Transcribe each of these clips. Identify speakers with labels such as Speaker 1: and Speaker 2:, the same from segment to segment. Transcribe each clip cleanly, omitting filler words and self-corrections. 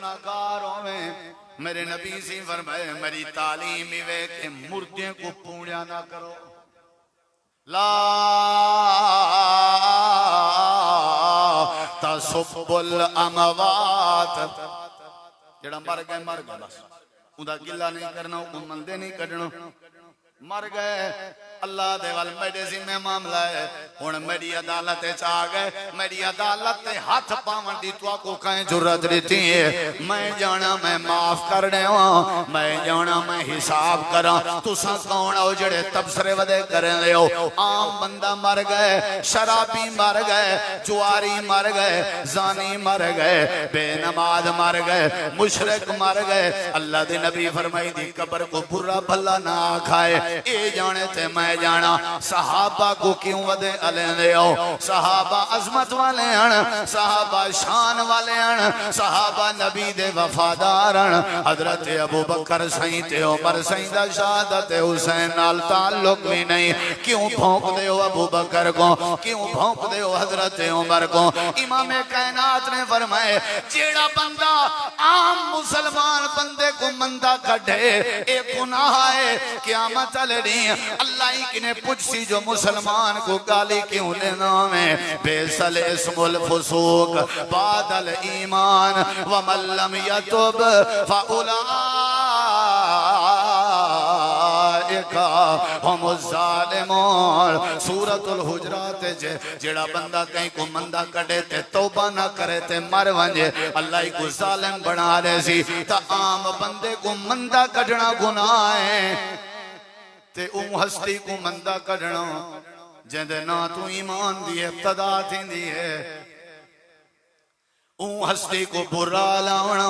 Speaker 1: गुनाहगार होवे मेरे नबी सी फरमाए मेरी तालीम वे के मुर्दे को पूण्या ना करो ला तसुब्बुल अमवात जेड़ा मर गए बस उदा गिला नहीं करना मंदे नहीं कढना मर गए अल्लाह दे वाल मेरे जिम्मे मामला है हुण मेरी अदालत च आ गए मेरी अदालत ते हाथ पावन दी तुआ को कहीं जरूरत दी है मैं जाना मैं माफ कर देवा मैं जाना मैं हिसाब करा तुसा कौन हो जेड़े तबसरे वदे करन ले हो आम बंदा मर गए शराबी मर गए जुआरी मर गए जानी मर गए बेनमाज मर गए मुशरिक मर गए अल्लाह दे नबी फरमाई दी कब्र को बुरा भला ना खाए ए जाने ते मैं जाना सहाबा को क्यों वदे अलेंदे हो सहाबा अजमत वाले हन सहाबा शान वाले हन सहाबा नबी दे वफादार हन हजरत अबू बकर सही ते उमर सही दा शहादत हुसैन नाल ताल्लुक भी नहीं क्यों भौंक दे हो अबू बकर को क्यों भौंक दे हो हजरत उमर को इमाम कायनात ने फरमाए जेड़ा बंदा आम मुसलमान बंदे को मंदा कढे ए गुनाह है क़यामत अल्लाह ही ने पूछी जो मुसलमान को गाली क्यों लेना में बेसल इस्मुल फुसूक बादल ईमान व मल्लम यतुब फाउलाइका हुमुज़ ज़ालिमून सूरतुल हुजरात जेड़ा बंदा कहीं को मंदा कढे ते तौबा ना करे ते मर वंजे अल्लाह को ज़ालिम बना दे सी ता आम बंदे को मंदा कढना गुनाह है ते हस्ती को मंदा कढना जिंदे ना तू ईमान दी इब्तिदा थींदी है हस्ती को बुरा लावना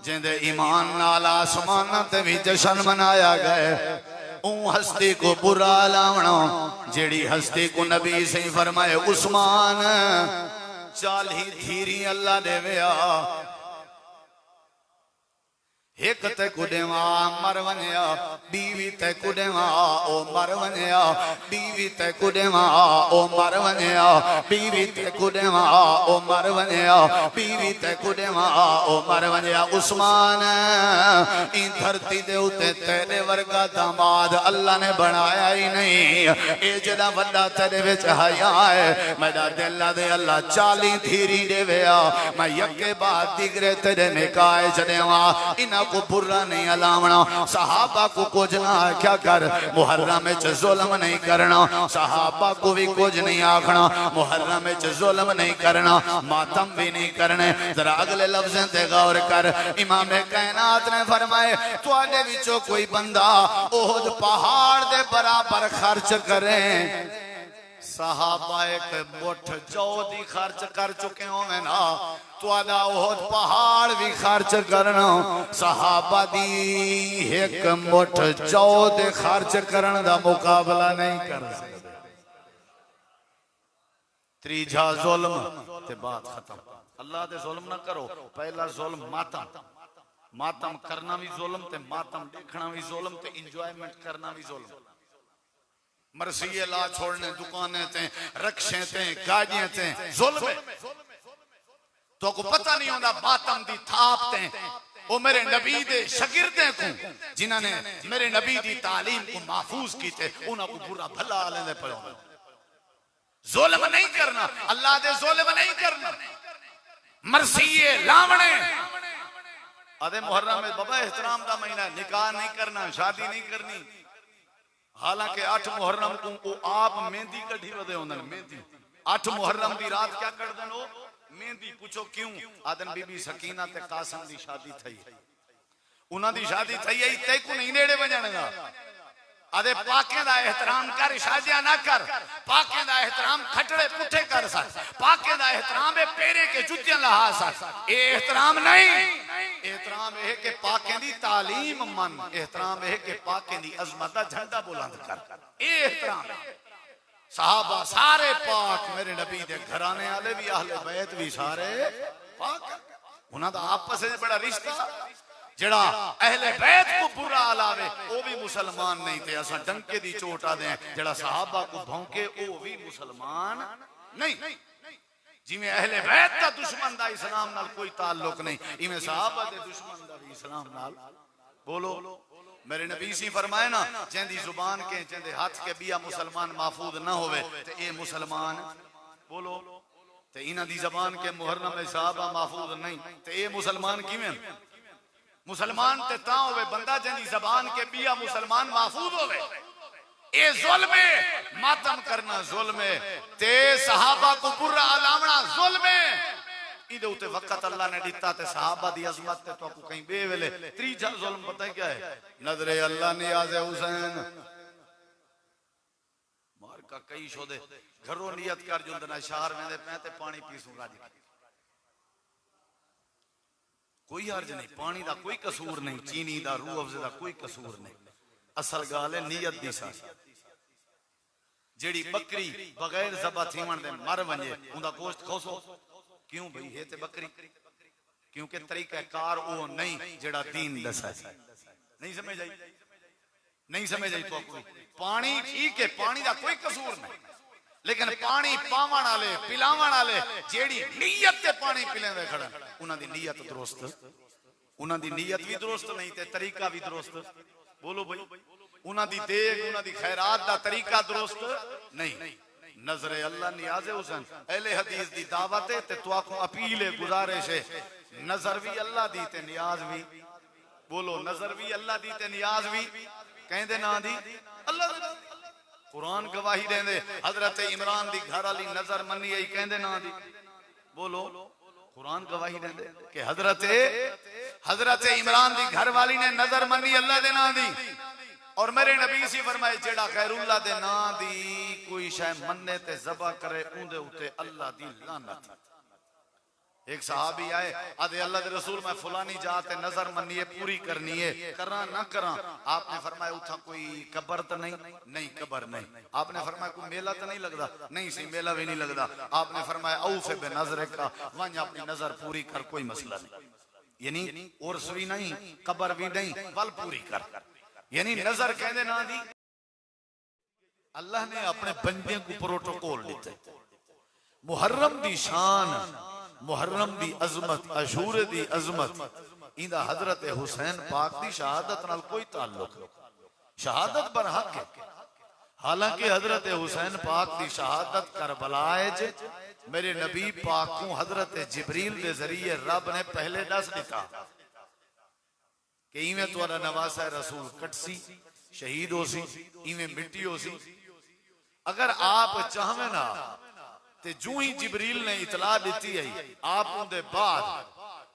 Speaker 1: जिंदे ईमान नाल आसमान ते भी जश्न मनाया गए हस्ती को बुरा लावना जेड़ी हस्ती को नबी से फरमाए उस्मान 40 धीरी अल्लाह देवया एक ते कुडेवा मर वन्या बीवी ते कुडेवा ओ मर वन्या बीवी ते कुडेवा ओ मर वन्या बीवी ते कुडेवा ओ मर वन्या बीवी ते कुडेवा ओ मर वन्या उस्मान इन धरती दे उते तेरे वर्गा दामाद अल्लाह ने बनाया ही नहीं ए जेड़ा बंदा तेरे विच हया है मेरा दिल दे अल्लाह 40 धीरी देवया मैं यके बाद दिगरे तेरे निकाय चलेवा इना को बुरा नहीं अलावना सहाबा को कुछ ना क्या कर मुहर्रम में जुल्म नहीं करना सहाबा को भी कुछ नहीं आखना मुहर्रम में जुल्म नहीं करना मातम भी नहीं करने जरा अगले लफ्ज़ों पे गौर कर इमाम कायनात ने फरमाए तुहाडे विचों कोई बंदा ओहद पहाड़ दे बराबर खर्च करे सहाबा एक मुठ जौ दी खर्च कर चुके होवे ना तुहाडा ओहद पहाड़ भी खर्च करना सहाबा दी एक मुठ जौ दे खर्च करन दा मुकाबला नहीं कर सकते त्रीजा जुल्म ते बात खत्म अल्लाह दे जुल्म ना करो पहला जुल्म मातम मातम करना भी जुल्म ते मातम देखना भी जुल्म ते एंजॉयमेंट करना भी जुल्म मरसिये ला छोड़ने दुकानें ते रक्षे ते गाड़ियां ते जुल्म तो को पता नहीं होता मातम दी थाप ते वो मेरे नबी दे शागिर्दे को जिन्होंने मेरे नबी दी तालीम को महफूज की थे उन्हां को बुरा भला लेंदे पयो जुल्म नहीं करना अल्लाह दे जुल्म नहीं करना मरसिये लावणे आदे मुहर्रम में बाबा एहतराम दा महीना निकाह नहीं करना शादी नहीं करनी हालांकि 8 मुहर्रम को आप मेहंदी कढ़ी वदे होंदन मेहंदी 8 मुहर्रम दी रात क्या कर देन ओ मेहंदी पूछो क्यों आदन बीबी सकीना ते कासिम दी शादी थई उन्हां दी शादी थई आई ते को नहीं नेड़े वजण दा आदे पाके दा एहतराम कर शादियां ना कर पाके दा एहतराम खटड़े पुठे कर सा पाके दा एहतराम है पेरे के जुतियां लहा सा ए एहतराम नहीं एहतराम है कि पाके दी तालीम मन एहतराम है कि पाके दी अजमत दा झंडा बुलंद कर ए एहतराम सहाबा सारे पाक मेरे नबी दे घराने वाले भी अहले बैत भी सारे पाक उन्हां दा आपस में बड़ा रिश्ता जड़ा अहले बैत को बुरा लावे वो भी मुसलमान नहीं थे असा डंके दी चोट आ दे जड़ा सहाबा को भौंके वो भी मुसलमान नहीं जिमें अहले बैत दा दुश्मन दा इस्लाम नाल कोई ताल्लुक नहीं, इवें सहाबा दे दुश्मन दा भी इस्लाम नाल। बोलो मेरे नबी सी फरमाए ना, जेंदी जुबान के जेंदे हाथ के बिया मुसलमान महफूज ना होवे ते ए मुसलमान। बोलो ते इना दी जबान के मुहर्रम में सहाबा महफूज नहीं ते ए मुसलमान किवें? मुसलमान ते ता होवे बंदा जेंदी जबान के बिया मुसलमान महफूज होवे। ए जुल्म है, मातम करना जुल्म है, ते सहाबा को बुरा अलावना जुल्म है। इदे उते वक्त अल्लाह ने दिता ते सहाबा दी अजमत ते तो कहीं बेवेले। तीजा जुल्म पता है क्या है? नजरे अल्लाह नियाज़े हुसैन मार का कई शोदे घरों नियत कर जुंद ना शहर में मैं ते पानी पीसूंगा जी, कोई हर्ज नहीं, पानी दा कोई कसूर नहीं, चीनी दा रूह अफ़ज़े दा कोई कसूर नहीं। असल गाल है नियत दी सा। जेड़ी बकरी बगैर ज़बह थीवण दे मर वंजे उंदा गोश्त खोसो क्यों भाई? है ते बकरी, क्योंकि तरीका कार वो नहीं जेड़ा दीन दसा। नहीं समझ आई? नहीं समझ आई तो कोई पानी ठीक है, पानी दा कोई कसूर नहीं, लेकिन पानी पावण वाले पिलावण वाले जेड़ी नीयत ते पानी पिलेंदे खड़न उन्हां दी नीयत दुरुस्त, उन्हां दी नीयत भी दुरुस्त नहीं ते तरीका भी दुरुस्त। बोलो भाई उन्हां दी देग उन्हां दी खैरात दा तरीका दुरुस्त नहीं। नजरे अल्लाह नियाज़े हुसैन अहले हदीस दी दावत है ते तुआको अपील है, गुजारिश है, नजर भी अल्लाह दी ते नियाज भी। बोलो नजर भी अल्लाह दी ते नियाज भी कहंदे ना दी अल्लाह दी। कुरान गवाही देंदे हजरत इमरान दी घर वाली नजर मन्नी आई कहंदे ना दी। बोलो कुरान गवाही देंदे कि हजरत इमरान दी घर वाली ने नजर मन्नी अल्लाह दे ना दी। और मेरे नबी सी फरमाए जेड़ा खैरुल्लाह दे ना दी कोई शय मन्ने ते ज़बह करे उंदे उते अल्लाह दी लानत। एक सहाबी आए आदे अल्लाह दे रसूल मैं फलानी जात है नजर मन्नी है पूरी करनी है, करा ना करा? आपने फरमाया उठा कोई कब्र तो नहीं? नहीं कब्र नहीं। आपने फरमाया कोई मेला तो नहीं लगदा? नहीं सी मेला भी नहीं लगदा। आपने फरमाया औफे बे नजर का वंज अपनी नजर पूरी कर, कोई मसला नहीं। यानी उर्स भी नहीं कब्र भी नहीं वल पूरी कर, यानी नजर कहंदे ना दी। अल्लाह ने अपने बंदे को प्रोटोकॉल दिते। मुहर्रम दी शान, मुहर्रम दी अजमत, अशूरे दी अजमत, इंदा हजरत हुसैन पाक दी शहादत नाल कोई ताल्लुक नहीं। शहादत बरहक है, हालांकि हजरत हुसैन पाक दी शहादत करबला च मेरे नबी पाक को हजरत जिब्रील दे जरिए रब ने पहले दस दिता कि इवें तुहाडा नवासा रसूल कटसी शहीद हो सी, इवें मिट्टी हो सी। अगर आप चाहवे ना ते जू ही जिब्रील ने इतला दी है आप उनके बाद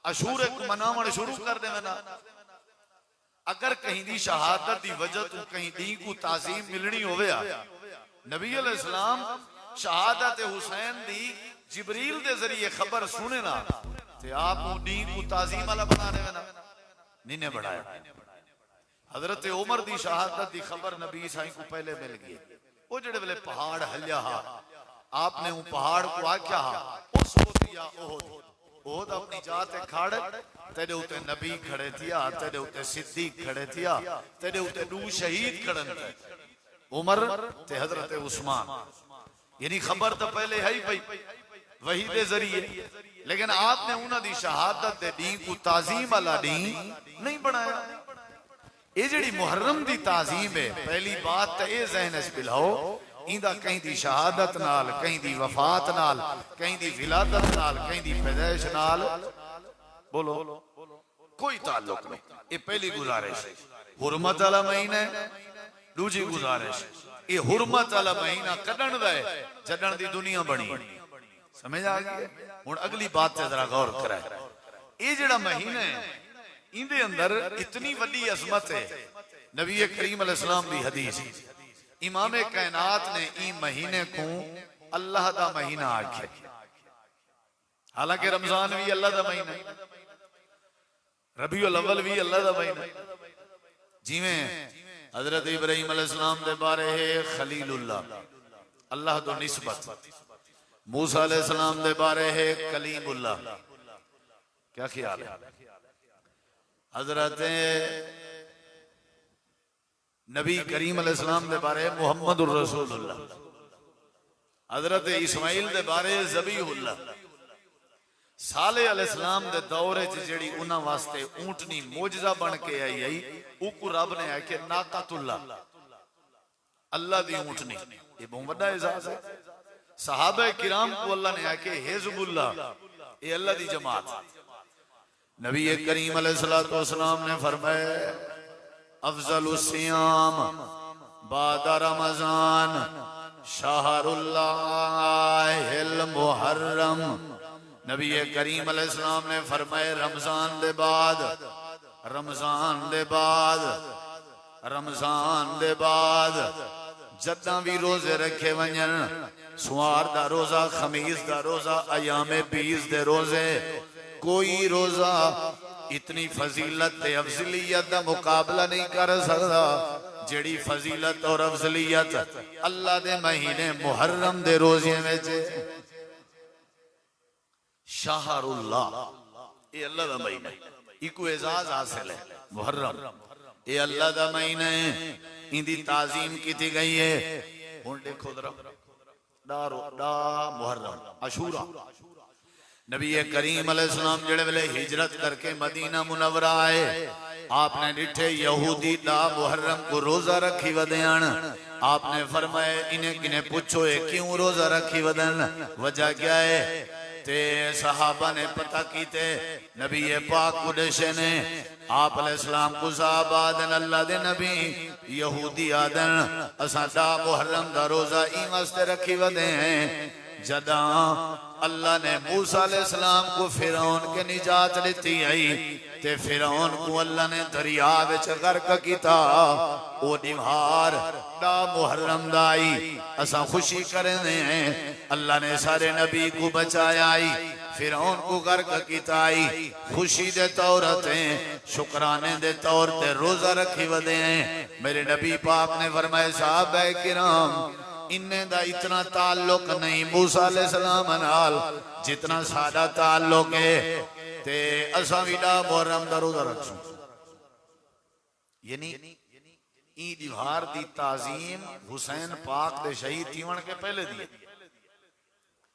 Speaker 1: अशूरे को मनावण शुरू कर देवे ना। अगर कहीं दी शहादत दी वजह तो कहीं दी को ताजीम मिलनी होवे, नबी अलैहिस्सलाम शहादत हुसैन दी जिब्रील दे जरिए खबर सुने ना ते आप दी को ताजीम वाला बना देवे ना, नहीं ने बढ़ाया। हजरत उमर दी शहादत दी खबर नबी साईं को पहले मिल गई। वो जेड़े वेले पहाड़ हल्या हा आपने वो पहाड़ को आख्या उस दिया ओहद अपनी जात खड़ तेरे उते नबी खड़े थिया, तेरे उते सिद्दीक खड़े थिया, तेरे उते दू शहीद खड़न थे उमर ते हजरत उस्मान। यानी खबर तो पहले है ही भाई वही दे जरिए, लेकिन आपने उन्हां दी शहादत दे दी को ताजीम वाला दी नहीं बनाया। ये जेड़ी मुहर्रम दी ताजीम है पहली बात तो ये ज़हन च बिलाओ इंदा कहीं दी शहादत नाल, कहीं दी वफात नाल, कहीं दी विलादत नाल, कहीं दी पैदाइश नाल बोलो कोई ताल्लुक नहीं। ये पहली गुजारिश हुरमत वाला महीना। दूजी गुजारिश ये हुरमत वाला महीना कढण दा है जडण दी दुनिया बनी। समझ आ गई? हुण अगली बात ते जरा गौर कराए। ये जेड़ा महीना है इंदे अंदर इतनी वड्डी अजमत है। नबी करीम अलैहिस्सलाम दी हदीस इमाम कायनात ने ई महीने को अल्लाह दा महीना आखे। हालांकि रमजान भी अल्लाह दा महीना है, रबीउल अव्वल भी अल्लाह दा महीना है। जिवें हजरत इब्राहिम अलैहिस्सलाम दे बारे है खलीलुल्लाह अल्लाह तो निस्बत, मूसा अलैहिस्सलाम दे बारे है कलीमुल्लाह। क्या ख्याल है? हजरत नबी करीम अलैहिस्सलाम दे बारे मोहम्मदुर रसूलुल्लाह, हजरत इस्माइल दे बारे ज़बीहुल्लाह, साले अलैहिस्सलाम दे दौरे च जेड़ी उन्हां वास्ते ऊंटनी मोजजा बन के आई उको रब ने आके नाकातुल्लाह अल्लाह दी ऊंटनी, ये बहुत बड़ा एजाज है। सहाबा किराम को अल्लाह ने आके हिज़्बुल्लाह, ये अल्लाह दी जमात। नबी करीम अलैहिस्सलातु वस्सलाम ने फरमाया अफजलुस सियाम बाद रमजान शहरुल्लाहिल मुहर्रम। नबी करीम अलैहिस्सलाम ने फरमाया रमजान दे बाद जदा भी रोजे रखे वजन, सुआर दा रोजा, खमीस दा रोजा, अयामे बीस दे रोजे, कोई रोजा इतनी फजीलत ते अफजलियत दा मुकाबला नहीं कर सकता जेड़ी फजीलत और अफजलियत अल्लाह दे महीने मुहर्रम दे रोजे में। शाहरुल्लाह ये अल्लाह दा महीना, इको एजाज हासिल है। मुहर्रम ये अल्लाह दा महीना है, इंदी ताजीम की गई है। हुण देखो जरा डा मुहर्रम अशूरा। नबी करीम अलैहिस्सलाम जेड़े वेले हिजरत करके मदीना मुनव्वरा आए, आपने डिठे यहूदी दा मुहर्रम को रोजा रखी वदन। आपने फरमाया इन्हें किने पूछो ये क्यों रोजा रखी वदन, वजह क्या है? ते सहाबा ने पता कीते, नबी पाक कुदसे ने आप अलैहिस्सलाम को साहबा आदन अल्लाह दे नबी यहूदी आदन असा दा मुहर्रम दा रोजा ई वास्ते रखी वदे हैं जदा अल्लाह ने मूसा अलैहिस्सलाम को फिरौन के निजात देती आई ते फिरौन को अल्लाह ने दरिया विच गर्क कीता। ओ निहार दा मुहर्रम दाई असा खुशी करने हैं, अल्लाह ने सारे नबी को बचाया आई, फिरौन को गर्क कीता आई। खुशी दे तौर ते शुक्राने दे तौर ते रोजा रखी वदे हैं। मेरे नबी पाक ने फरमाया साहबा किराम इन्ने दा इतना ताल्लुक नहीं मूसा अलैहिस्सलाम नाल जितना साडा ताल्लुक है, ते असा भी दा मुहर्रम दा रोजा रखसूं। यानी ईद त्योहार दी ताजीम हुसैन पाक दे शहीद थीवन के पहले दी,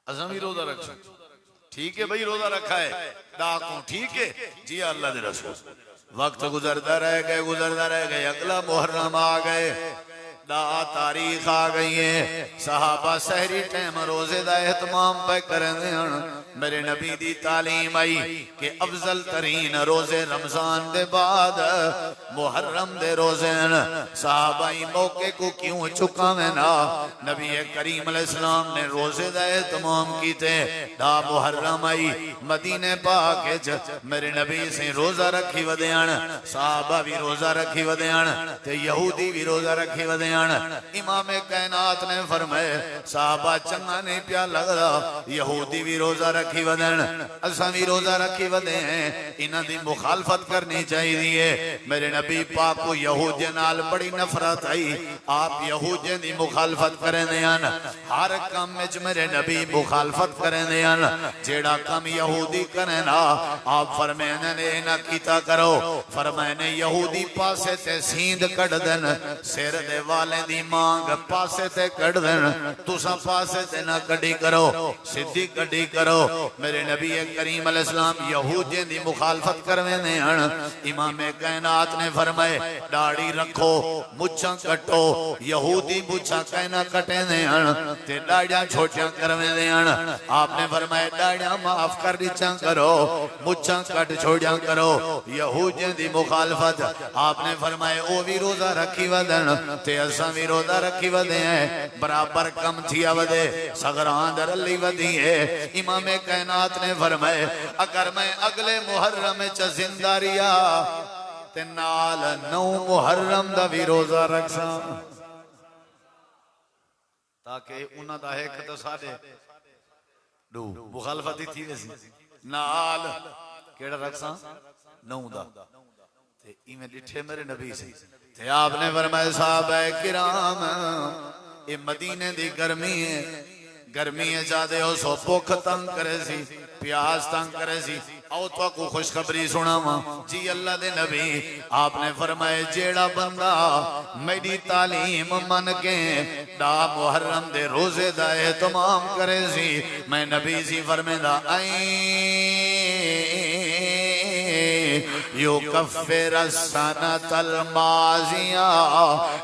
Speaker 1: असा भी रोजा रखसूं। ठीक है भाई, रोजा रखा है डाकू, ठीक है जी अल्लाह दे रसूल। वक्त गुजरता रह गए, अगला मुहर्रम आ गए, दा तारीख आ गई है। सहाबा सहरी टाइम रोजे दा एहतमाम पे करते हैं। मेरे नबी दी तालीम आई कि अफजल तरीन रोजे रमजान दे बाद मुहर्रम दे रोजे हैं। सहाबा मौके को क्यों चुकावे ना, नबी करीम अलैहिस्सलाम ने रोजे दा एहतमाम कीते। दा मुहर्रम आई मदीने पाक च मेरे नबी से रोजा रखी वदेन, सहाबा भी रोजा रखी वदेन ते यहूदी भी रोजा रखी वदेन। इमाम कायनात ने फरमाया साहबा चंगा नहीं प्या लगदा, यहूदी भी रोजा रखी वदन, असा भी रोजा रखी वदे हैं, इन्हां दी मुखालफत करनी चाहिए। मेरे नबी पाक को यहूदियों नाल बड़ी नफरत आई, आप यहूदियों दी मुखालफत करदे हन। हर काम विच मेरे नबी मुखालफत करदे हन, जेड़ा काम यहूदी करे ना आप फरमाने ने ना कीता करो। फरमाने यहूदी पासे ते सींद कढ देन, सिर दे वाले दी मांग पासे ते कढ देन, तुसा पासे ते ना कडी करो, सीधी कडी करो। मेरे नबी करीम अलैहिस्सलाम यहूदियों दी मुखालफत करवेंदे हन। इमाम कायनात ने फरमाए दाढ़ी रखो, मुछां कटो, यहूदी मुछां कहना कटेंदे हन ते दाढ़ियां छोटियां करवेंदे हन। आपने फरमाया दाढ़ियां माफ कर दिया करो, मुछां कट छोड़ियां करो। यहूदियों दी मुखालफत आपने फरमाया ओ भी रोजा रखी वदन ते असा भी रोजा रखी वदे हैं, बराबर कम थिया वदे सगरां दरली वदी है। इमाम कायनात ने फरमाया अगर मैं अगले मुहर्रम च जिंदा रिया ते नाल 9 मुहर्रम दा भी रोजा रखसा, ताकि उन्हां दा एक तो साडे दो मुखालफत थी वैसी नाल केड़ा रखसा 9 दा। ते इवें डिठे मेरे नबी से ते आपने फरमाया साहबा किराम ये मदीने दी गर्मी है, गर्मी है ज्यादा हो सो भुख तंग करे सी, प्यास तंग करे सी, आओ तो को खुशखबरी सुनावा जी अल्लाह दे नबी आपने फरमाया जेड़ा बंदा मेरी तालीम मन के दा मुहर्रम दे रोजे दा एहतमाम करे सी मैं नबी सी फरमांदा यो कफ़िर सनतल माज़िया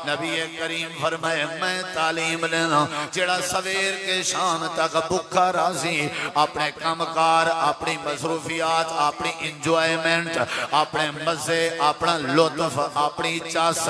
Speaker 1: नबी करीम फरमाए मैं तालीम लेना जेड़ा सवेर के शाम तक भूखा राजी अपने कामकार अपनी मसरूफियात अपनी इंजॉयमेंट अपने मजे अपना लुत्फ अपनी चस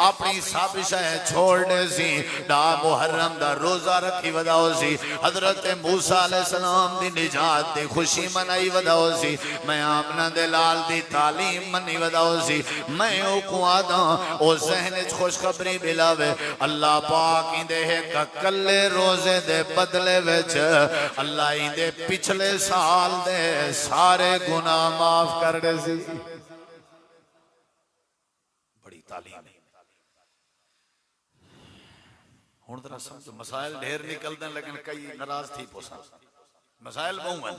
Speaker 1: अपनी सब शय छोड़ दे सी दा मुहर्रम दा रोजा रखी वदाओ सी हजरत मूसा अलैहिस्सलाम दी निजात दी खुशी मनाई वदाओ सी मैं आमना दे लाल दी तालीम मनी वदाओ सी मैं ओ कुआदा ओ ज़हन च खुशखबरी मिलावे अल्लाह पाक इंदे कल्ले रोजे दे बदले विच अल्लाह इंदे पिछले साल दे सारे गुनाह माफ कर दे सी बड़ी तालीम हुण जरा समझो मसाइल ढेर निकलदे लेकिन कई नाराज थी पोसा मसाइल बहु हैं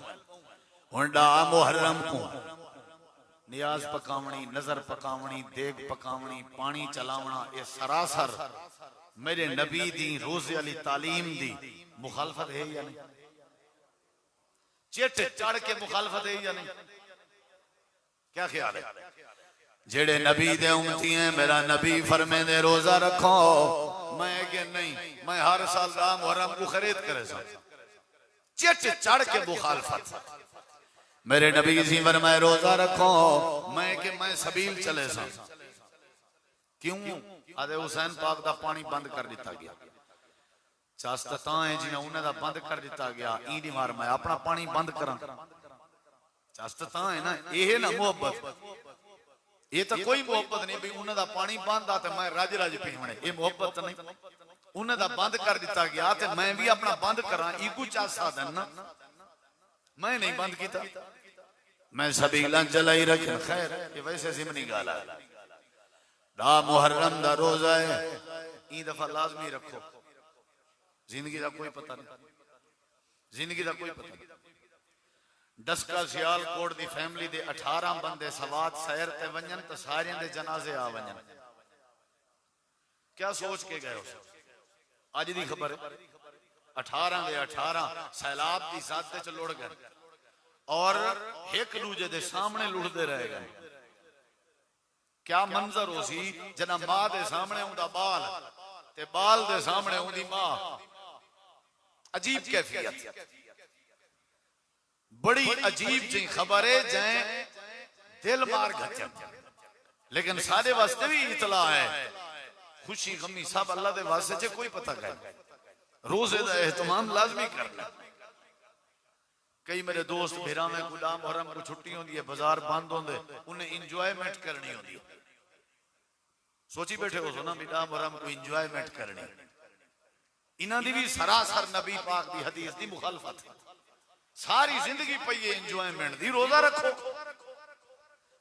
Speaker 1: हुण दा मुहर्रम को नियाज पकावनी नजर पकावनी देग पकावनी पानी चलावना ये सरासर मेरे नबी दी रोजे वाली तालीम दी मुखालफत है या नहीं चिट चढ़ के मुखालफत है या नहीं क्या ख्याल है जेड़े नबी दे उम्मती हैं मेरा नबी फरमांदे रोजा रखो मैं के नहीं मैं हर साल दा मुहर्रम को खरीद करे सा चिट चढ़ के मुखालफत मेरे नबी जी फरमाए रोजा रखो मैं कि मैं सबील चले सा क्यों आदे हुसैन पाक दा पानी बंद कर दिता गया चास्ता है जिन्हें उन्हें दा बंद कर दिता गया ईदी मार मैं अपना पानी बंद करा चास्ता है ना ये ना मोहब्बत ये तो कोई मोहब्बत नहीं भी उन्हें दा पानी बंद आते मैं राज राज पीवने ये मोहब्बत नहीं उन्हें दा बंद कर दिता गया ते मैं भी अपना बंद करा ईगू चासा देना मैं नहीं बंद किया मैं सबीला चलाई रख खैर ये वैसे जिमनी गाला दा मुहर्रम दा रोजा है ई दफा लाजमी रखो जिंदगी का कोई पता नहीं जिंदगी का कोई पता नहीं डस्का सियालकोट दी फैमिली दे 18 बंदे सवात सैर ते वंजन ते सारियां दे जनाजे आ वंजन क्या सोच के गए हो आज दी खबर है 18 दे 18 सैलाब की सादे च लुढ़ गए और एक दूजे दे सामने लुढ़ते रह गए क्या मंजर हो सी जना मां दे सामने उनका बाल ते बाल दे सामने उनकी मां अजीब कैफियत बड़ी अजीब जी खबर है जै दिल मार गया लेकिन सारे वास्ते भी इतला है खुशी गमी सब अल्लाह दे वास्ते च कोई पता कर रोजे का एहतमाम लाजमी करना कई मेरे दोस्त फिरा में गुलाम मुहर्रम को छुट्टी होती है बाजार बंद होंगे उन्हें इंजॉयमेंट करनी होती सोची बैठे हो सुना बिना मुहर्रम को इंजॉयमेंट करनी इन्हां दी भी सरासर नबी पाक दी हदीस दी मुखालफत सारी जिंदगी पई है इंजॉयमेंट दी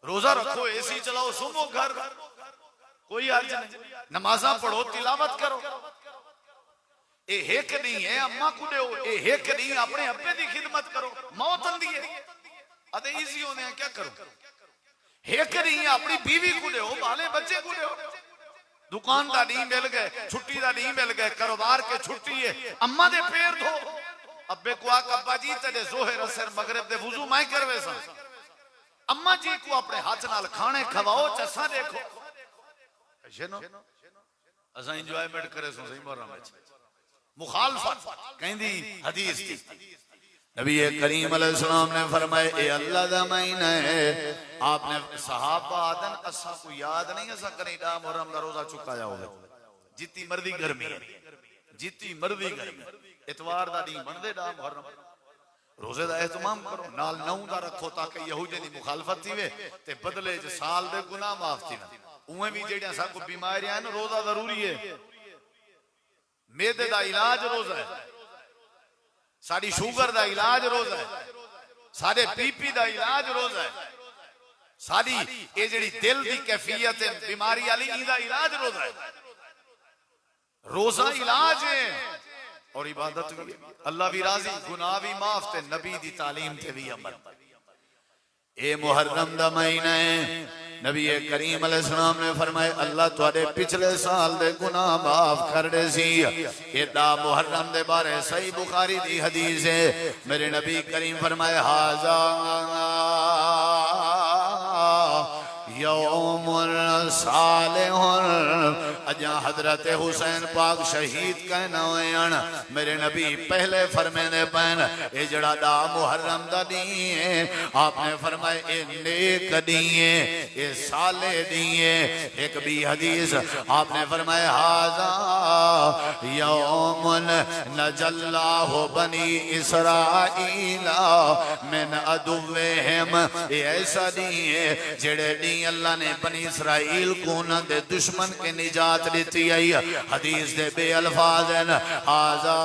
Speaker 1: रोजा रखो एसी चलाओ सुनो घर कोई अर्ज नहीं नमाजा पढ़ो तिलावत करो ए हेक नहीं है अम्मा को दो ए हेक नहीं अपने अब्बे दी खिदमत करो मौत आंदी है अदे इजी होने हैं क्या करो हेक नहीं अपनी बीवी को दो बाले बच्चे को दो दुकान दा नहीं मिल गए छुट्टी दा नहीं मिल गए कारोबार के छुट्टी है अम्मा दे पैर धो अब्बे को आक अब्बा जी तेरे जोहर असर मगरिब दे वुजू मैं करवे सा अम्मा जी को अपने हाथ नाल खाने खवाओ चसा देखो जनो असा एंजॉयमेंट करे सो सही मुहर्रम विच मुखालफत कहंदी हदीस दी नबी करीम अलैहिस्सलाम ने फरमाया ए अल्लाह दा महीना है आपने सहाबा आदन असा को याद नहीं असा कनेडा मुहर्रम दा रोजा चुका जाओगे जितनी मर्जी गर्मी है जितनी मर्जी गर्मी इतवार दा दिन बनदे डा मुहर्रम रोजे दा एहतमाम करो नाल 9 दा रखो ताकि यहूदी दी मुखालफत थीवे ते बदले च साल दे गुनाह माफ थी उवें भी जेड़ियां साकू बीमारियां न रोजा जरूरी है मेदे दा इलाज रोजा है साड़ी शुगर दा इलाज रोजा है साडे बीपी दा इलाज रोजा है साड़ी ये जेड़ी दिल दी कैफियत है बीमारी वाली इंदा इलाज रोजा है रोजा इलाज है और इबादत भी अल्लाह भी राजी गुनाह भी माफ ते नबी दी तालीम ते भी अमल ये मुहर्रम दा महीना है। नबी करीम अलैहिस्सलाम ने फरमाया अल्लाह तुहाडे पिछले साल दे गुनाह माफ कर दे सी। एदा मुहर्रम दे बारे सही बुखारी दी हदीस है। मेरे नबी करीम फरमाए हाजा यौमुल सालिहुल। अजा हजरत हुसैन पाक शहीद कहना होयन मेरे नबी पहले फरमाने पैन ए जड़ा दा मुहर्रम दा दी है आपने फरमाए ए नेक दी है ए साले दी है। एक भी हदीस आपने फरमाया हाजा यौमुन नजल्लाहु बनी इसराईला मिन अदुव्विहिम। ए ऐसा दी है जेड़े दी अल्लाह ने बनी इसराइल को उन्होंने दुश्मन के निजात दी आई। हदीस दे बे अल्फाज हैं हाजा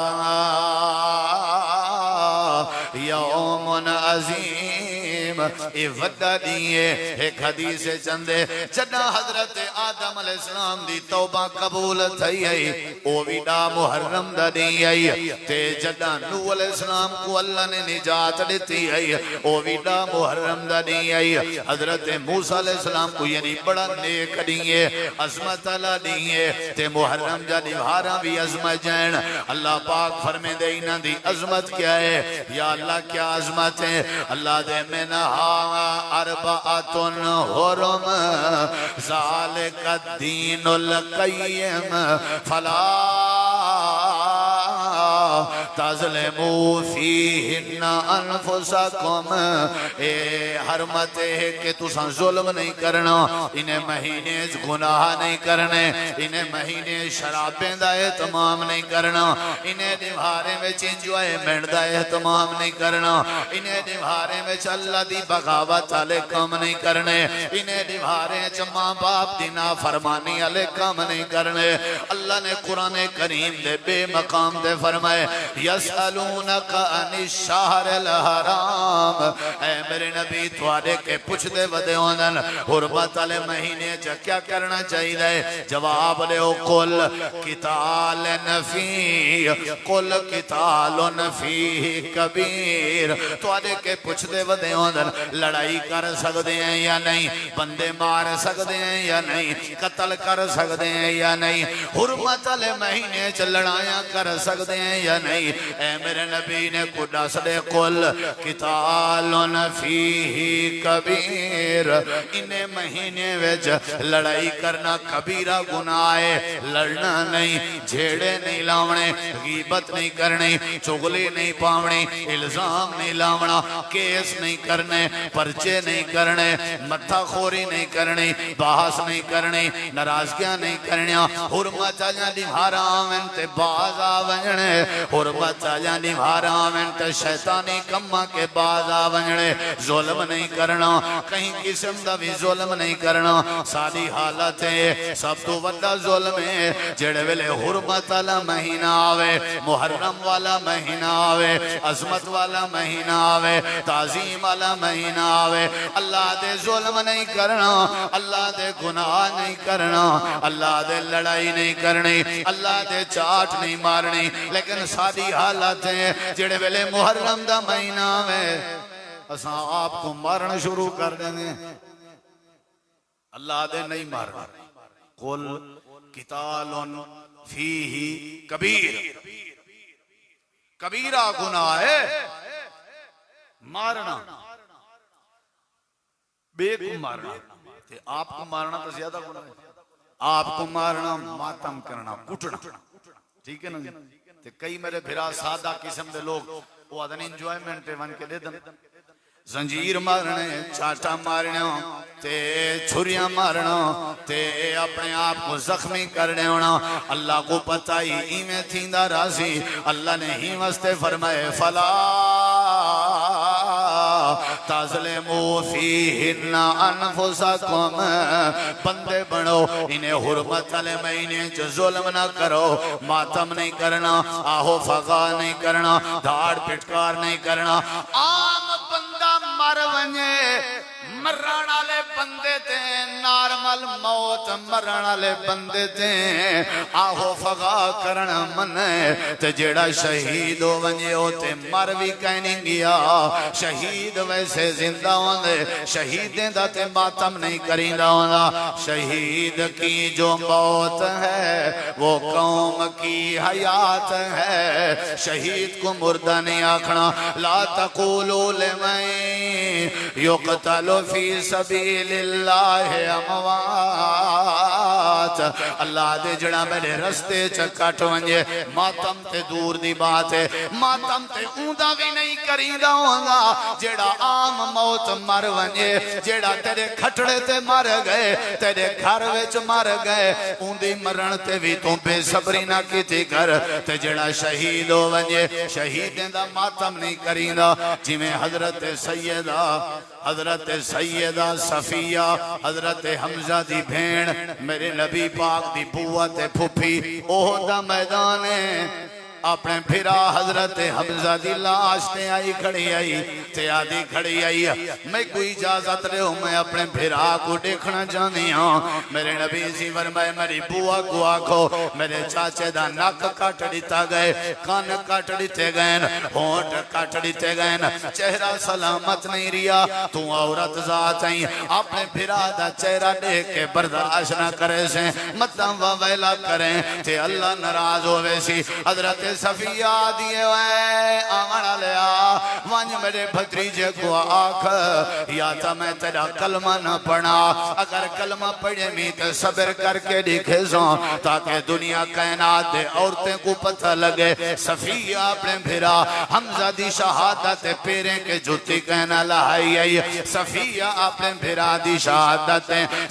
Speaker 1: यौमुन अजीम ए वड्डा दी है। एक हदीस चंदे जदा हजरत आदम अलैहिस्सलाम दी तौबा कबूल थई आई ओ भी दा मुहर्रम दा दी आई ते जदा नूह अलैहिस्सलाम को अल्लाह ने निजात दी आई ओ भी दा मुहर्रम दा दी आई। हजरत मूसा अलैहिस्सलाम को यानी बड़ा नेक दी है अजमत वाला दी है ते मुहर्रम दा निभारा भी अजमत जैन। अल्लाह पाक फरमे दे इना दी अजमत क्या है या अल्लाह क्या अजमत है। अल्लाह दे मिनहा अरबाअतुन हुरुम ज़ालिका दीनुल क़य्यिम फला तज़लिमू फीहिन्ना अनफुसकुम। ए हरमत है कि तुसा जुल्म नहीं करना। इन्हें महीने गुनाह नहीं करने। इन्हें महीने शराबें दा एहतमाम नहीं करना। इन्हें दिवारे में इंजॉयमेंट दा एहतमाम नहीं करना। इन्हें दिवारे में अल्लाह दी बगावत वाले काम नहीं करने। इन्हें दिवारे च मां बाप दी नाफरमानी वाले काम नहीं करने। अल्लाह ने कुरान करीम दे बेमकाम दे फरमाए यसअलूनका अनिश शहरिल हराम। ऐ मेरे नबी तुहाडे के पुछदे वदे होंदन हुरमत वाले महीने च क्या करना चाहिए। जवाब देओ कुल कितालन फी कुल कितालन फी कबीर। तुहाडे के पुछदे वदे होंदन लड़ाई कर सकते हैं या नहीं, बंदे मार सकते हैं या नहीं, कत्ल कर सकते हैं या नहीं, हुरमत वाले महीने च लड़ाइयां कर सकते हैं या नहीं। ऐ मेरे नबी ने को दस दे कुल कितालन फीही कबीर। इन्हें महीने विच लड़ाई करना कबीरा गुनाह है। लड़ना नहीं, झेड़े नहीं लावने, गीबत नहीं करनी, चुगली नहीं पावनी, इल्जाम नहीं लावना, केस नहीं करने, पर्चे नहीं करने, मत्थाखोरी नहीं करनी, बहस नहीं करनी, नाराजगियां नहीं करनिया। हुरमत दी हराम ते बाज आ वजने। हुरमत दी हराम ते शैतानी कम्मा के बाज आ वजने। जुल्म नहीं करना, कहीं किस्म दा भी जुल्म नहीं करना। साडी हालत है सब तो वड्डा जुल्म है जेड़े वेले हुरमत वाला महीना आवे, मुहर्रम वाला महीना आवे, अजमत वाला महीना आवे, ताजीम वाला महीना आवे। अल्लाह दे जुल्म नहीं करना, अल्लाह दे गुनाह नहीं करना, अल्लाह दे लड़ाई नहीं करनी, अल्लाह दे चाट नहीं मारनी। लेकिन साडी हालत है जेड़े वेले मुहर्रम दा महीना आवे असा आपको मारना शुरू कर देने। अल्लाह दे नहीं मारना। कुल कितालन फीही कबीर। कबीरा गुनाह है मारना, बेको मारना। ते आपको मारना तो ज्यादा गुनाह है। आपको मारना, मातम करना, कुटना, ठीक है ना जी। ते कई मेरे फिरा सादा किस्म के लोग वो आदन इंजॉयमेंट बन के दे दन। जंजीर मारने, चाटा मारना, ते छुरियां मारना, ते अपने आप को जख्मी करने होना। अल्लाह को पता ही इवें थींदा राजी। अल्लाह ने ही वास्ते फरमाए फला तज़लिमू फीहिन्ना अनफुसकुम। बंदे बनो, इन्हें हुरमत वाले महीने च जुल्म ना करो, मातम नहीं करना, आहो फगा नहीं करना, धाड़ पिटकार नहीं करना। आम बंदा मर वने, मरण वाले वाले बंदे ते नॉर्मल मौत मरण वाले बंदे ते आहो फगा करण मन ते जेड़ा शहीद हो वने ओ ते मर भी कहीं नहीं गया शहीद वैसे जिंदा होंदे शहीदें दा ते मातम नहीं करींदा होंदा शहीद की जो मौत है वो कौम की हयात है शहीद को मुर्दा नहीं आखना ला तक़ूलू लिमन युक़तलु फी सबीलिल्लाह अमवात अल्लाह दे जड़ा मेरे रस्ते च कट वंजे मातम ते दूर दी बात है मातम ते ऊंदा भी नहीं करींदा होंदा जेड़ा आम मौत मर वंजे जेड़ा तेरे खटड़े ते मर गए तेरे घर विच मर गए ऊंदी मरण ते भी तू बेसब्री ना कीती कर ते जेड़ा शहीद हो वंजे शहीदें दा मातम नहीं करींदा जिवें हजरत सैयदा सफिया हजरत हमजा दी भेण मेरे नबी पाक दी बुआ ते फुफी ओह दा मैदान है अपने फिरा हजरत हमजा दी लाश ते आई खड़ी आई ते आदि खड़ी आई मैं कोई इजाजत दे मैं अपने फिरा को देखना चाहनी हां मेरे नबी जी फरमाए मेरी बुआ को आखो मेरे चाचे दा नक काट दिता गए कान काट दिते गए होंठ काट दिते गए चेहरा सलामत नहीं रिया तू औरत जात आई अपने फिरा दा चेहरा देख के बर्दाश्त ना करे से मतलब ववेला करे ते अल्लाह नाराज होवे सी हजरत सफिया दिए आवन लिया वंज मेरे भतीजे को आख या तो मैं तेरा कलमा न पढ़ा अगर कलमा पढ़े मी तो सब्र करके दिखे सो ताकि दुनिया कायनात दे औरतें को पता लगे सफिया अपने फिरा हमजा दी शहादत पेरे के जुती कहना लाई आई सफिया अपने फिरा दी शहादत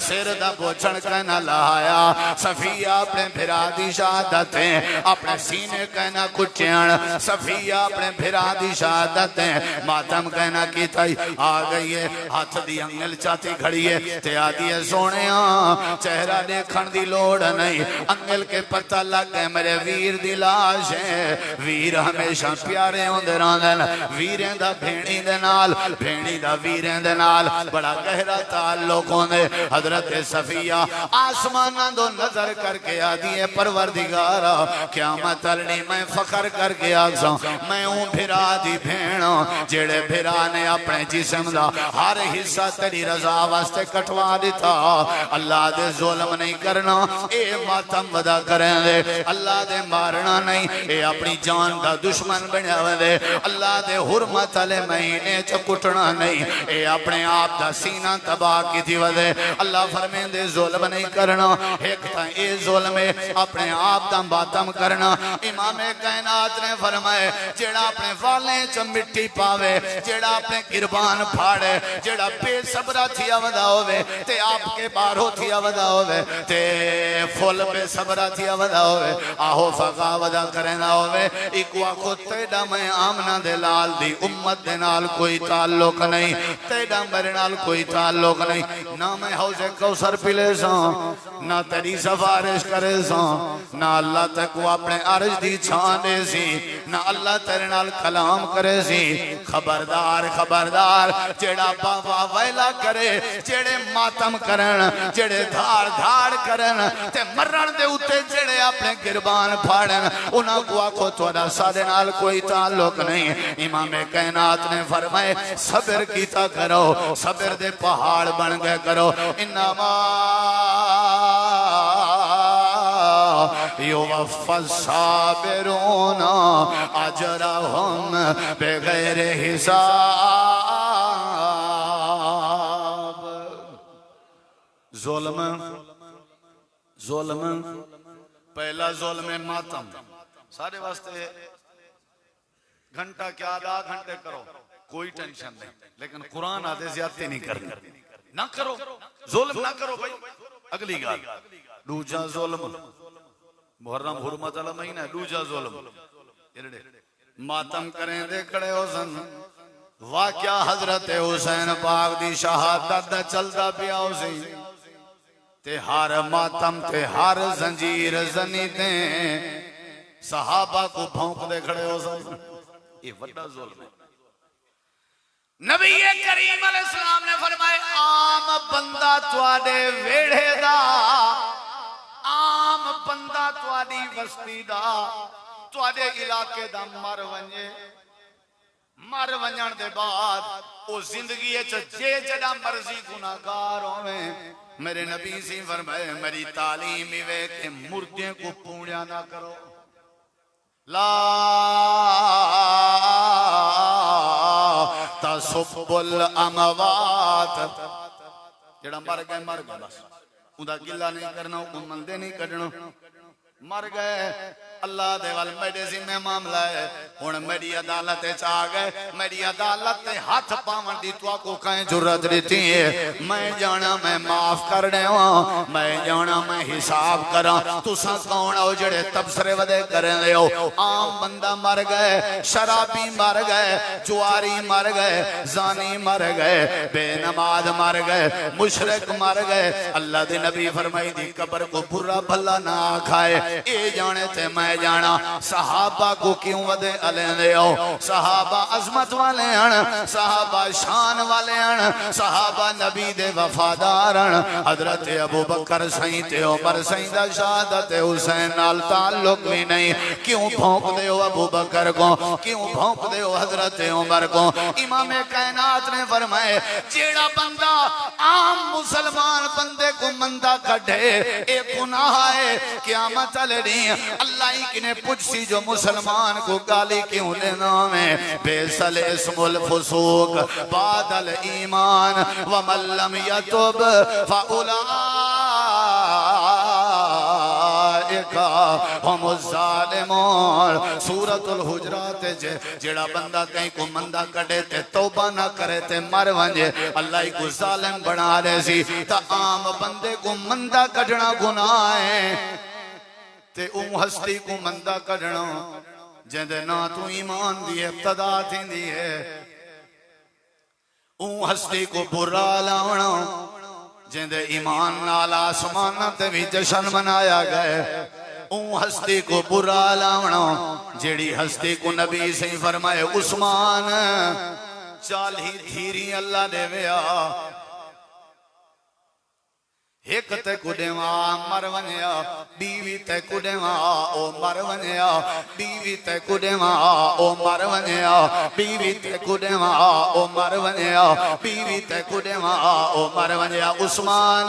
Speaker 1: सिर दा बोछण कहना लाया सफिया अपने फिरा दी शहादत अपने सीने कहना कुचैन सफिया अपने फिरा दी शहादत मातम कहना की थई आ गई है हाथ दी अंगल चाती खड़ी है ते आदि है सोने चेहरा देखण दी लोड़ नहीं अंगल के पता लग गए मेरे वीर दी लाश है वीर हमेशा प्यारे होंदे रहंदे वीरें दा भेणी दे नाल भेणी दा वीरें दे नाल बड़ा गहरा ताल्लुक होंदे हजरत सफिया आसमानां दो नजर करके आदि है परवरदिगारा क़यामत अल्ली मैं फखर करके आखसा मैं हूं फिरा दी भेण जेड़े फिरा ने अपने जिस्म दा हर हिस्सा तेरी रजा वास्ते कटवा दिता अल्लाह दे जुल्म नहीं करना ए मातम वदा करेंदे अल्लाह दे मारना नहीं ए अपनी जान दा दुश्मन बनया वे अल्लाह दे हुरमत वाले महीने च कुटना नहीं ए अपने आप दा सीना तबाह कीती वदे अल्लाह फरमांदे जुल्म नहीं करना एक तां ए जुल्म है अपने आप दा मातम करना इमाम कायनात ने फरमाए जेड़ा अपने वाले च मिट्टी पावे जेड़ा अपने गिरबान फाड़े जेड़ा बेसबरा थिया वदा होवे ते आपके बारो थिया वदा होवे ते फुल बेसबरा थिया वदा होवे आहो फका वदा करना होवे इको आखो तेरा मैं आमना दे लाल दी उम्मत दे नाल कोई ताल्लुक नहीं तेरा मेरे नाल कोई ताल्लुक नहीं ना मैं हौजे कौसर पिले सा ना तेरी सिफारिश करे सा ना अल्लाह तक को अपने अर्ज दी छां दे सी ना अल्लाह तेरे नाल कलाम करे सी खबरदार खबरदार जेड़ा बाबा वैला करे जेड़े मातम करन जेड़े धाड़ धाड़ करन ते मरण दे उत्ते जेड़े अपने गिरबान फाड़न उन्हां को आखो तोड़ा साडे नाल कोई ताल्लुक नहीं इमाम कायनात ने फरमाए सब्र कीता करो सब्र दे पहाड़ बन गए करो इन्नमा युवफ़्फ़ास्साबिरून अजरहुम बिग़ैर हिसाब जुल्म जुल्म पहला जुल्म है मातम सारे वास्ते घंटा क्या आधा घंटे करो कोई टेंशन नहीं लेकिन कुरान आदे ज्यादती नहीं करनी ना करो जुल्म ना करो भाई अगली गाल दूजा जुल्म मुहर्रम हुरमत वाला महीना दूजा जुल्म मातम करें दे खड़े हो सन वाकया हजरत हुसैन पाक दी शहादत दा चलदा पिया सी ते हर मातम ते हर जंजीर जनी ते सहाबा को भौंक दे खड़े हो सन ये बड़ा जुल्म है नबी करीम अलैहिस्सलाम ने फरमाया आम बंदा तुहाडे वेड़े दा, आम बंदा तुहाडी बस्ती दा, तुहाडे इलाके दा मर वंजे, मर वंजण दे बाद ओ जिंदगी जे जड़ा मर्जी गुनाहगार होवे, मेरे नबी सी फरमाए मेरी तालीम इवे के मुर्दे को पूण्या ना करो। ला तसुब्बुल अमवात, जड़ा मर गए बस, उदा गिला नहीं करना, मंदे नहीं कढना, मर गए अल्लाह दे वाल मेरे जिम्मे मामला है। हुण मेरी अदालत आ गए, मेरी अदालत ते हाथ पावन दी तुआ को कहीं जरूरत दी है। मैं जाना मैं माफ कर देवा, मैं जाना मैं हिसाब करा, तुसा कौन हो जड़े तबसरे वदे करन ले हो। आम बंदा मर गए, शराबी मर गए, जुआरी मर गए, जानी मर गए, बेनमाज मर गए, मुशरिक मर गए। अल्लाह दे नबी फरमाई दी कब्र को बुरा भला ना खाए, ए जाने ते मैं जाना। सहाबा को क्यों वदे अलेंदे हो, सहाबा अजमत वाले हैं, सहाबा शान वाले हैं, सहाबा नबी दे वफादार हैं। हजरत अबू बकर सही ते उमर सही दा शहादत हुसैन नाल ताल्लुक भी नहीं, क्यों भौंक दे हो अबू बकर को, क्यों भौंक दे हो हजरत उमर को। इमाम कायनात ने फरमाए जेड़ा बंदा आम मुसलमान बंदे को मंदा कढे ए गुनाह है, क़यामत वाले अल्लाह किने पूछी जो मुसलमान को गाली क्यों लेना में। बेसल इस्मुल फुसूक बादल ईमान व मल्लम यतुब फउलाइका हुमुज़ ज़ालिमून। सूरतुल हुजरात जेड़ा बंदा कहीं को मंदा कढे ते तौबा ना करे ते मर वंजे, अल्लाह को जालिम बना दे सी। ता आम बंदे को मंदा कढना गुनाह है, ते हस्ती को मंदा कढना जिंदे ना तू ईमान दी इब्तदा थींदी है। हस्ती को बुरा लावना जिंदे ईमान नाल आसमान ते भी जश्न मनाया गए। हस्ती को बुरा लावना जेड़ी हस्ती को नबी से फरमाए उस्मान 40 धीरी अल्लाह देवया, एक ते कुडेवा मर वनिया, बीवी ते कुडेवा ओ मर वनिया, बीवी ते कुडेवा ओ मर वनिया, बीवी ते कुडेवा ओ मर वनिया, बीवी ते कुडेवा ओ मर वनिया। उस्मान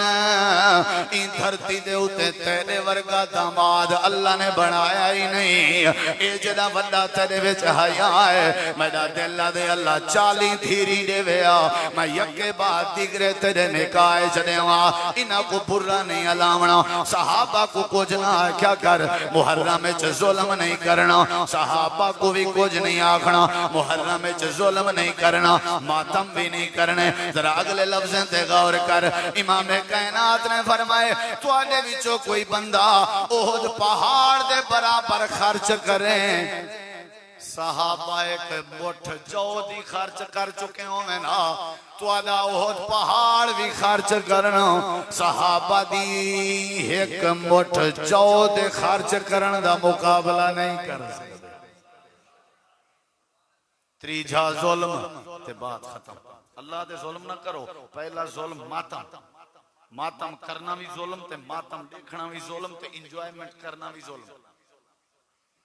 Speaker 1: इन धरती दे उते तेरे वर्गा दामाद अल्लाह ने बनाया ही नहीं। ए जड़ा वड्डा तेरे विच हया है, मेरा दिल दे अल्लाह 40 धीरी देवया, मैं यके बाद दिगरे तेरे निकाय चढ़ेवा। इना को बुरा नहीं अलावना, सहाबा को कुछ ना क्या कर, मुहर्रम में जुल्म नहीं करना, सहाबा को भी कुछ नहीं आखना, मुहर्रम में जुल्म नहीं करना, मातम भी नहीं करने। जरा अगले लफ्ज़ों ते गौर कर। इमाम कायनात ने फरमाए तुहाडे विचों कोई बंदा ओहद पहाड़ दे बराबर खर्च करे, सहाबा एक मुठ जौ दी खर्च कर चुके होवे ना, तुहाडा ओहद पहाड़ भी खर्च करना सहाबा दी एक मुठ जौ दे खर्च करन दा मुकाबला नहीं कर सकते। त्रीजा जुल्म ते बात खत्म। अल्लाह दे जुल्म ना करो। पहला जुल्म मातम, मातम करना भी जुल्म ते मातम देखना भी जुल्म ते इंजॉयमेंट करना भी जुल्म।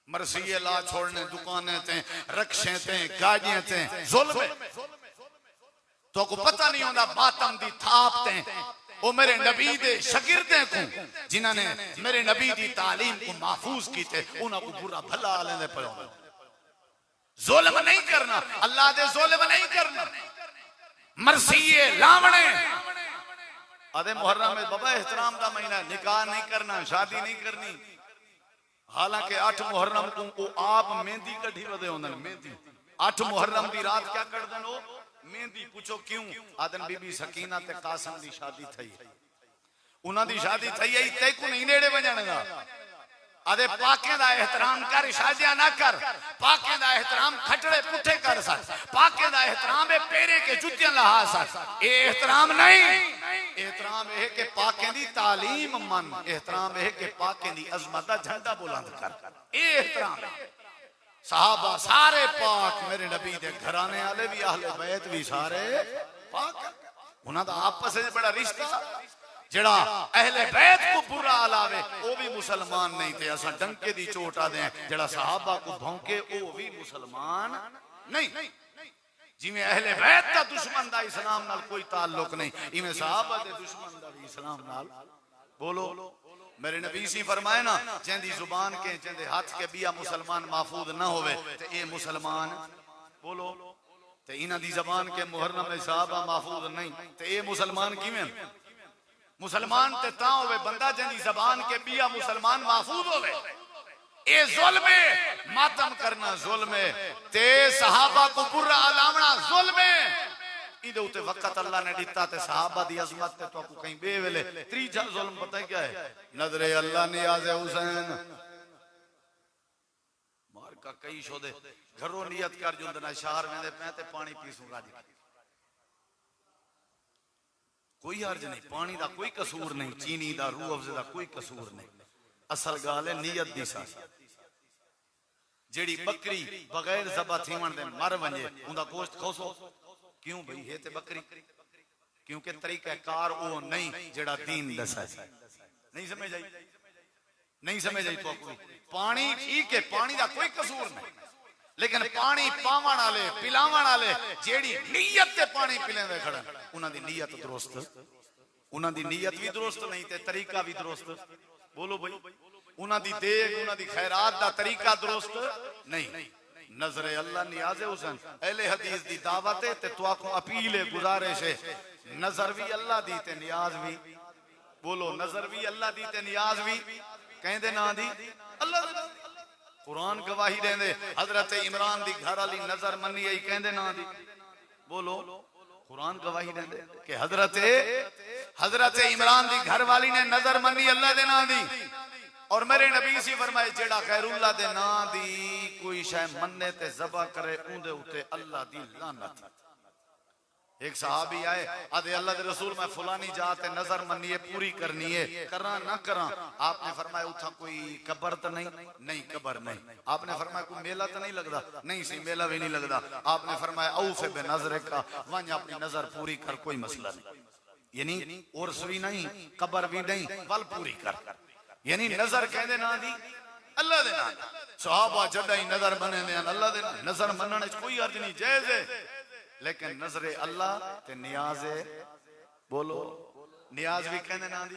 Speaker 1: मरसिये ला छोड़ने दुकानें ते रक्शे ते गाड़ियां ते जुल्म है। तो को पता नहीं होता मातम दी थाप ते वो मेरे नबी दे शागिर्दें को जिन्होंने मेरे नबी दी तालीम को महफूज की थे उन्हां को बुरा भला लेने पड़ो। जुल्म नहीं करना, अल्लाह दे जुल्म नहीं करना। मरसिये लावणे आदे मुहर्रम में बाबा एहतराम का महीना, निकाह नहीं करना, शादी नहीं करनी। हालांकि 8 मुहर्रम को आप मेहंदी कढ़ी वदे होंदन। मेहंदी 8 मुहर्रम दी रात क्या कर देन ओ मेहंदी। पूछो क्यों? आदन बीबी सकीना ते कासिम दी शादी थई, उन्हां दी शादी थई आई ते को नहीं नेड़े वजण दा। आदे पाके दा एहतराम कर, शादियां ना कर। पाके दा एहतराम खटड़े पुठे कर सा, पाके दा एहतराम है पेरे के जुतियां लहा सा। ए एहतराम नहीं, एहतराम है कि पाके दी तालीम मन, एहतराम है कि पाके दी अजमत दा झंडा बुलंद कर। ए एहतराम सहाबा सारे पाक, मेरे नबी दे घराने वाले भी, अहले बैत भी सारे पाक। उन्हां दा आपस में बड़ा रिश्ता। जेड़ा अहले बैत को बुरा आलावे वो भी मुसलमान नहीं थे, असा डंके दी चोट आ दें। जेड़ा सहाबा को भौंके वो भी मुसलमान नहीं। जिमें अहले बैत का दुश्मन दा इस्लाम नाल कोई ताल्लुक नहीं, इवें सहाबा दे दुश्मन दा भी इस्लाम नाल। बोलो मेरे नबी सी फरमाए ना, जेंदी जुबान के जेंदे हाथ के बिया मुसलमान महफूज ना होवे ते ए मुसलमान। बोलो ते इना दी जबान के मुहर्रम में सहाबा महफूज नहीं ते ए मुसलमान किवें? मुसलमान ते ता होवे बंदा जेंदी जबान के बिया मुसलमान महफूज होवे। ए जुल्म है, मातम करना जुल्म है, ते सहाबा को बुरा अलावना जुल्म है। इदे उते वक्त अल्लाह ने दिता ते सहाबा दी अजमत ते तो को कहीं बेवेले। तीजा जुल्म पता है क्या है? नजरे अल्लाह नियाज़ हुसैन मार का कई शोदे घरों नियत कर जुंद ना शहर में मैं ते पानी पीसूंगा जी, कोई हर्ज नहीं, पानी दा कोई कसूर नहीं, चीनी दा रूह अफ़ज़े दा कोई कसूर नहीं। असल गाल है नियत दी सा। जेड़ी बकरी बगैर ज़बह थीवण दे मर वंजे उंदा गोश्त खोसो क्यों भाई? है ते बकरी, क्योंकि तरीका कार वो नहीं जेड़ा दीन दसा। नहीं समझ आई? नहीं समझ आई? तो पानी ठीक है, पानी दा कोई कसूर नहीं, लेकिन पानी पावण वाले पिलावण वाले जेड़ी नीयत ते पानी पिलेंदे खड़न उन्हां दी नीयत दुरुस्त, उन्हां दी नीयत भी दुरुस्त नहीं ते तरीका भी दुरुस्त। बोलो भाई उन्हां दी देग उन्हां दी खैरात दा तरीका दुरुस्त नहीं। नजरे अल्लाह नियाज़े हुसैन अहले हदीस दी दावत है ते तो आखो अपील है, गुजारिश है, नजर भी अल्लाह दी ते नियाज भी। बोलो नजर भी अल्लाह दी ते नियाज भी कहंदे ना दी अल्लाह दे। कुरान गवाही देंदे हजरत इमरान दी घर वाली नजर मन्नी आई कहंदे ना दी। बोलो कुरान गवाही देंदे कि हजरत इमरान दी घर वाली ने नजर मन्नी अल्लाह दे ना दी। और मेरे नबी सी फरमाए जेड़ा खैरुल्लाह दे ना दी कोई शय मन्ने ते ज़बह करे उंदे उते अल्लाह दी लानत। एक सहाबी आए आदे अल्लाह दे रसूल मैं फलानी जात ते नजर मन्नी है पूरी करनी है, करा ना करा? आपने फरमाया उठा कोई कब्र तो नहीं? नहीं कब्र नहीं। आपने फरमाया कोई मेला तो नहीं लगदा? नहीं सी मेला भी नहीं लगदा। आपने फरमाया औफे बे नजर का वंज अपनी नजर पूरी कर, कोई मसला नहीं। यानी उर्स भी नहीं कब्र भी नहीं वल पूरी कर, यानी नजर कहंदे ना दी अल्लाह दे नाल। सहाबा जदा ही नजर मने ने अल्लाह दे नाल, नजर मनने च कोई अर्ज नहीं, जायज है, लेकिन नजरे अल्लाह ते नियाज है। बोलो नियाज भी कहंदे ना दी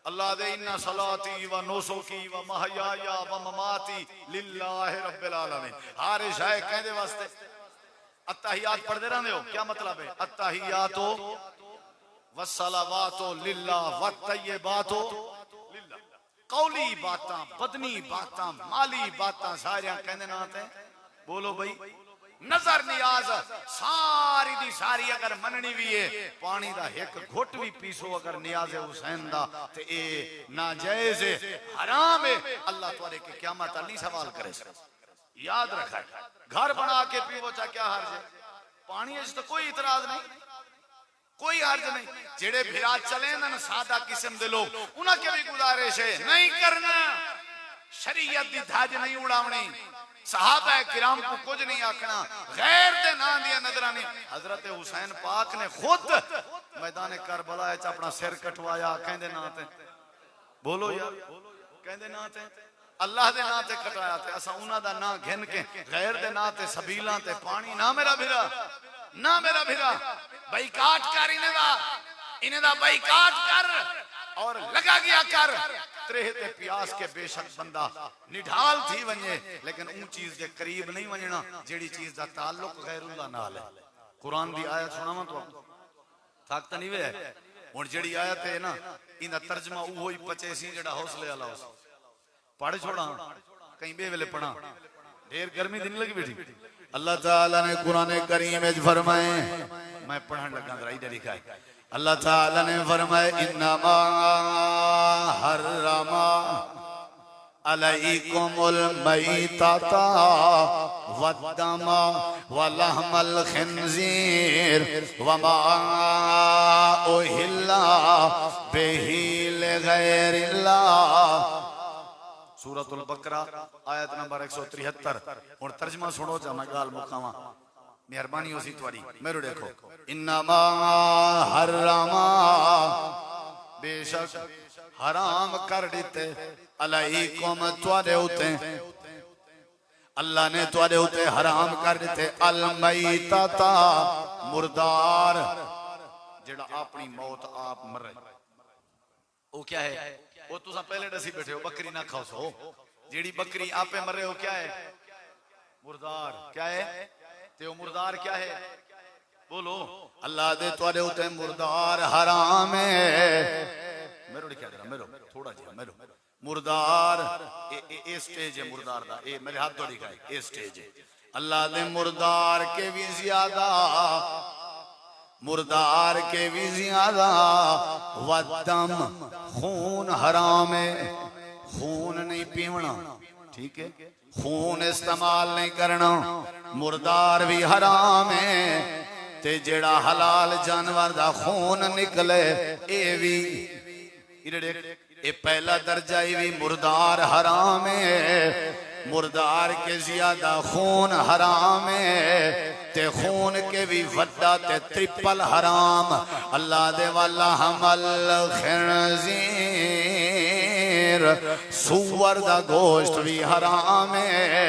Speaker 1: अल्लाह दे इन्ना सलाती व नुसुकी व महयाया व ममाती लिल्लाहि रब्बिल आलमीन। हर शाय कहंदे वास्ते अत्तहियात पढ़दे रहंदे हो, क्या मतलब है? अत्तहियातो वस्सलावातो लिल्लाह व तय्यबातो लिल्लाह। कौली बातां, बदनी बातां, माली बातां सारियां कहंदे ना ते। बोलो भाई नजर नियाज सारी दी सारी अगर मननी भी है, पानी दा एक घुट भी पीसो अगर नियाज़े हुसैन दा ते ए नाजायज है, हराम है। अल्लाह तुआरे के क़यामत नहीं सवाल करे। याद रखा घर बना के पीवो चा क्या हर्ज है? पानी तो कोई इतराज नहीं, कोई हर्ज नहीं। जेड़े भिरा चले न सादा किस्म दे लोग उन्हां के भी गुजारिश है नहीं करना, शरीयत दी धज नहीं उड़ावनी, सहाबा किराम को कुछ नहीं आखना, गैर दे ना दिया नजरानी। हजरत हुसैन पाक ने खुद मैदान करबला च अपना सिर कटवाया कहंदे ना ते। बोलो यार कहंदे ना ते अल्लाह दे ना ते कटाया ते असा उन्हां दा ना घिन के गैर दे ना ते सबीलां ते पानी ना मेरा भिरा, ना मेरा भिरा बाइकाट कर इन्हें दा बाइकाट कर और लगा गया कर त्रेह ते प्यास के बेशक बंदा निढाल थी वने, लेकिन उन चीज के करीब नहीं वजना जेड़ी चीज दा ताल्लुक गैरुल्लाह नाल है। कुरान दी आयत सुनावा तो थक तो नहीं वे हुन जेड़ी आयत है ना इंदा तर्जमा उहो ही पचे सी जेड़ा हौसले वाला हो पढ़ छोड़ा कहीं बे वेले पढ़ा, ढेर गर्मी दिन लगी बैठी। अल्लाह ताला ने कुरान करीम में फरमाए, मैं पढ़न लगा जरा इधर लिखा है, अल्लाह ताला ने फरमाया इन्नमा हर्रमा अलैकुमुल मैताता वद्दमा वलहमल खिंजीर वमा उहिल्ला बिही लिगैरिल्लाह। सूरतुल बकरा आयत नंबर 173। हुण तर्जमा सुनो जा मैं गाल मुकावा मेहरबानी होसी तुम्हारी मेरे देखो इन्नमा हर्रमा बेशक हराम कर दिते अलैकुम तुहाडे उते अल्लाह ने तुहाडे उते हराम कर दिते अल मैतता मुर्दार जेड़ा अपनी मौत आप मरे वो क्या है वो तुसा पहले दसी बैठे हो बकरी ना खाओ सो जेड़ी बकरी आपे मरे हो क्या है मुर्दार क्या है ते वो मुर्दार क्या है बोलो अल्लाह दे तुहाडे उते मुर्दार हराम है मेरो क्या जरा मेरो थोड़ा जी मेरो मुर्दार ए स्टेज है मुर्दार दा ए मेरे हाथ तो दिखाए ए स्टेज है अल्लाह दे मुर्दार के भी ज्यादा मुर्दार के भी ज्यादा वदम खून हराम है खून नहीं पीवना ठीक है खून इस्तेमाल नहीं करना मुर्दार भी हराम है ते जेड़ा हलाल जानवर दा खून निकले ए भी ए पहला दर्जा भी मुर्दार हराम है मुर्दार के ज्यादा खून हराम है ते खून के भी वड्डा ते ट्रिपल हराम अल्लाह दे वाला हमल खिनजीर सूअर दा गोश्त भी हराम है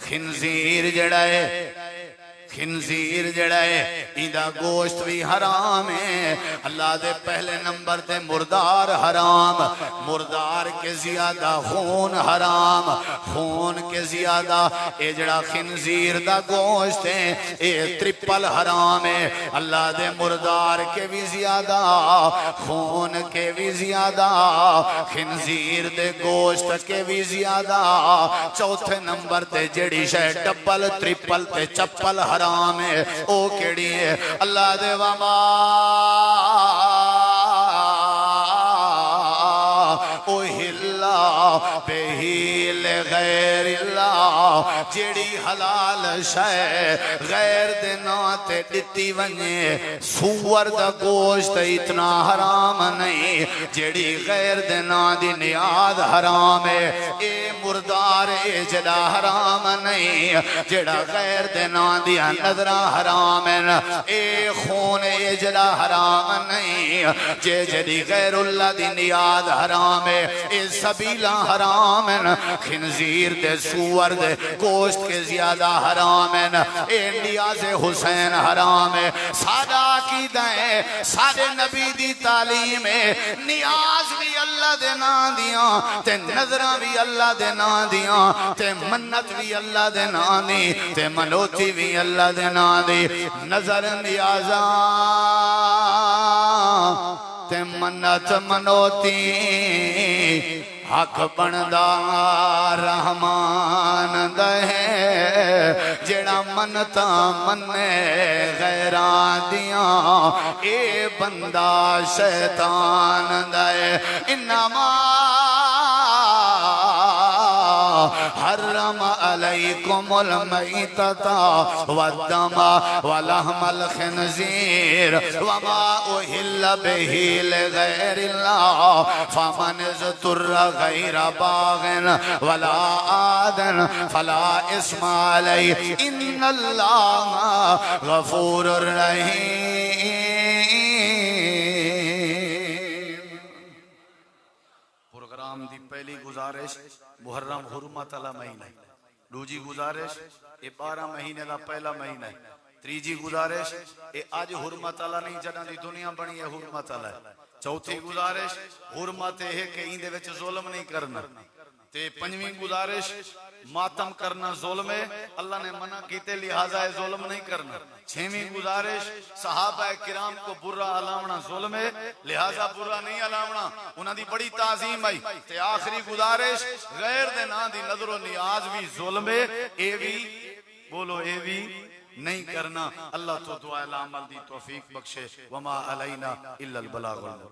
Speaker 1: खिनजीर जड़ा है खिनजीर जड़ा है इंदा गोश्त भी हराम है अल्लाह दे पहले नंबर ते मुर्दार हराम मुर्दार के ज्यादा खून हराम खून के ज्यादा ए जड़ा खिनजीर दा गोश्त है ए ट्रिपल हराम है अल्लाह दे मुर्दार के भी ज्यादा खून के भी ज्यादा खिनजीर दे गोश्त के भी ज्यादा चौथे नंबर ते जेड़ी शे डबल ट्रिपल ते चप्पल हराम है ओ केड़ी है अल्लाह दे वमा ओ हिल्ला बेहिल गैरिल्ला जेड़ी हलाल शै गैर दे ना ते दिती वने सूअर दा गोश्त इतना हराम नहीं जेड़ी गैर दे ना दी नियाद हराम है ए मुर्दार ए जड़ा हराम नहीं जेड़ा गैर दे ना दी नजरा हराम है ए खून ए जड़ा हराम नहीं जे जड़ी गैरुल्लाह दी नियाद हराम है ए सबीला हराम है खिनजीर दे सूअर दे गोश्त के ज्यादा हराम है ए नियाज़ हुसैन हराम है सादा अकीदा है साडे नबी दी तालीम है नियाज भी अल्लाह दे नां दियां ते नजरा भी अल्लाह दे नां दियां ते मन्नत भी अल्लाह दे नां दी ते मनोती भी अल्लाह दे नां दी नजर नियाजा ते मन्नत मनोती हक बनदा रहमान दे जेड़ा मनता मन्ने गैरां दियां ए बंदा शैतान दे इन्नमा हर्रम अलैकुमुल मैतता वद्दमा वलहमल खिनजीर वमा उहिल्ल बिही लिगैरिल्लाह फमन ज़तुर्रा गैर बागिन वला आदन फला इस्मा अलैहि इन्नल्लाह गफूरुर रहीम। प्रोग्राम दी पहली गुजारिश मुहर्रम हुर्मत वाला महीना दूजी गुजारिश ये 12 महीने का पहला महीना है तीजी गुजारिश ये आज हुर्मत वाला नहीं जदा दी दुनिया बनी है हुर्मत वाला चौथी गुजारिश हुर्मत है कि इंदे विच जुल्म नहीं करना ते पंजवीं गुजारिश मातम करना जुल्म है अल्लाह ने मना कीते लिहाजा है जुल्म नहीं करना छेवीं गुजारिश सहाबा किराम को बुरा अलावना जुल्म है लिहाजा बुरा नहीं अलावना उन्हां दी बड़ी ताजीम आई ते आखिरी गुजारिश गैर दे ना दी नजरो नियाज भी जुल्म है ए भी बोलो ए भी नहीं करना अल्लाह तो दुआ अमल दी तौफीक बख्शे वमा अलैना इल्लल बलागुल।